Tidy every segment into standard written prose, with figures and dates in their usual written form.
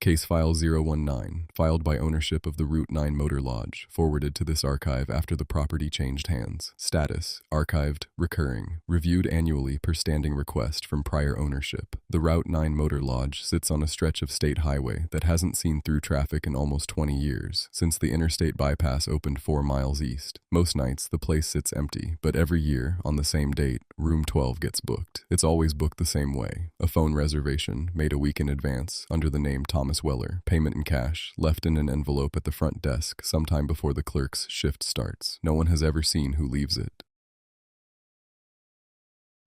Case File 019, filed by ownership of the Route 9 Motor Lodge, forwarded to this archive after the property changed hands. Status: archived, recurring, reviewed annually per standing request from prior ownership. The Route 9 Motor Lodge sits on a stretch of state highway that hasn't seen through traffic in almost 20 years, since the interstate bypass opened 4 miles east. Most nights, the place sits empty, but every year, on the same date, room 12 gets booked. It's always booked the same way: a phone reservation, made a week in advance, under the name Thomas Weller, payment in cash, left in an envelope at the front desk sometime before the clerk's shift starts. No one has ever seen who leaves it.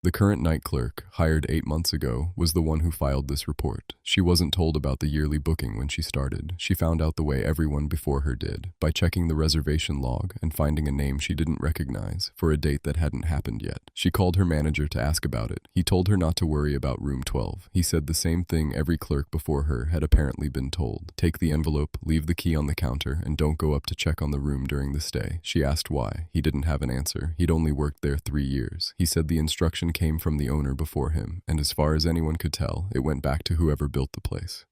The current night clerk, hired 8 months ago, was the one who filed this report. She wasn't told about the yearly booking when she started. She found out the way everyone before her did, by checking the reservation log and finding a name she didn't recognize for a date that hadn't happened yet. She called her manager to ask about it. He told her not to worry about room 12. He said the same thing every clerk before her had apparently been told. Take the envelope, leave the key on the counter, and don't go up to check on the room during the stay. She asked why. He didn't have an answer. He'd only worked there 3 years. He said the instruction came from the owner before him, and as far as anyone could tell, it went back to whoever built the place.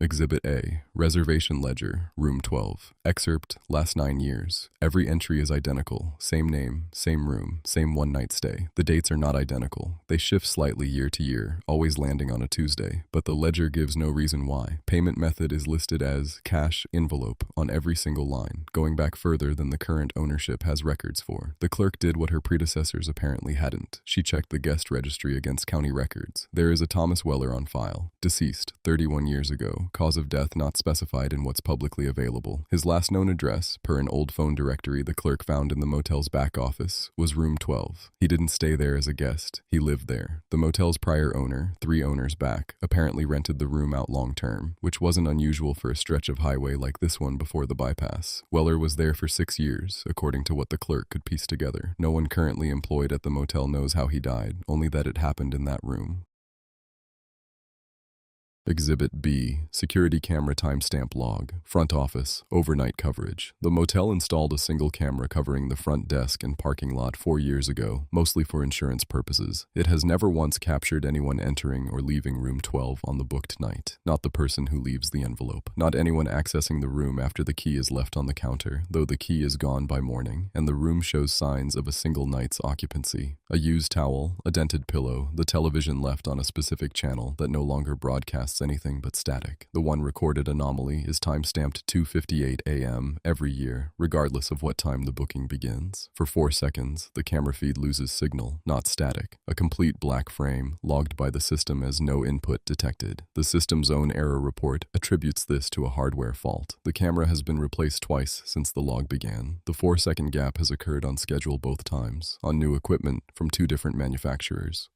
Exhibit A, Reservation Ledger, Room 12. Excerpt, last 9 years. Every entry is identical. Same name, same room, same one-night stay. The dates are not identical. They shift slightly year to year, always landing on a Tuesday, but the ledger gives no reason why. Payment method is listed as cash envelope on every single line, going back further than the current ownership has records for. The clerk did what her predecessors apparently hadn't. She checked the guest registry against county records. There is a Thomas Weller on file, deceased 31 years ago. Cause of death not specified in what's publicly available. His last known address, per an old phone directory the clerk found in the motel's back office, was room 12. He didn't stay there as a guest. He lived there. The motel's prior owner, 3 owners back, apparently rented the room out long-term, which wasn't unusual for a stretch of highway like this one before the bypass. Weller was there for 6 years, according to what the clerk could piece together. No one currently employed at the motel knows how he died, only that it happened in that room. Exhibit B, Security Camera Timestamp Log, Front Office, Overnight Coverage. The motel installed a single camera covering the front desk and parking lot 4 years ago, mostly for insurance purposes. It has never once captured anyone entering or leaving room 12 on the booked night. Not the person who leaves the envelope. Not anyone accessing the room after the key is left on the counter, though the key is gone by morning, and the room shows signs of a single night's occupancy. A used towel, a dented pillow, the television left on a specific channel that no longer broadcasts anything but static. The one recorded anomaly is time-stamped 2:58 a.m. every year, regardless of what time the booking begins. For 4 seconds, the camera feed loses signal, not static. A complete black frame, logged by the system as no input detected. The system's own error report attributes this to a hardware fault. The camera has been replaced twice since the log began. The 4-second gap has occurred on schedule both times, on new equipment from 2 different manufacturers.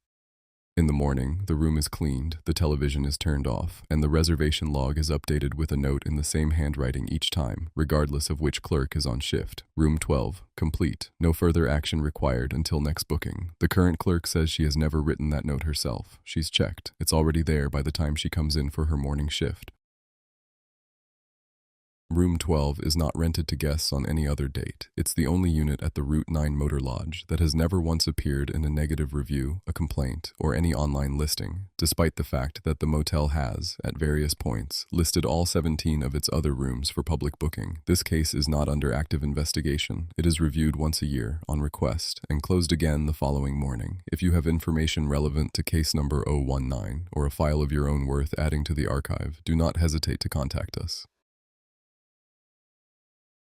In the morning, the room is cleaned, the television is turned off, and the reservation log is updated with a note in the same handwriting each time, regardless of which clerk is on shift. Room 12, complete. No further action required until next booking. The current clerk says she has never written that note herself. She's checked. It's already there by the time she comes in for her morning shift. Room 12 is not rented to guests on any other date. It's the only unit at the Route 9 Motor Lodge that has never once appeared in a negative review, a complaint, or any online listing, despite the fact that the motel has, at various points, listed all 17 of its other rooms for public booking. This case is not under active investigation. It is reviewed once a year, on request, and closed again the following morning. If you have information relevant to case number 019, or a file of your own worth adding to the archive, do not hesitate to contact us.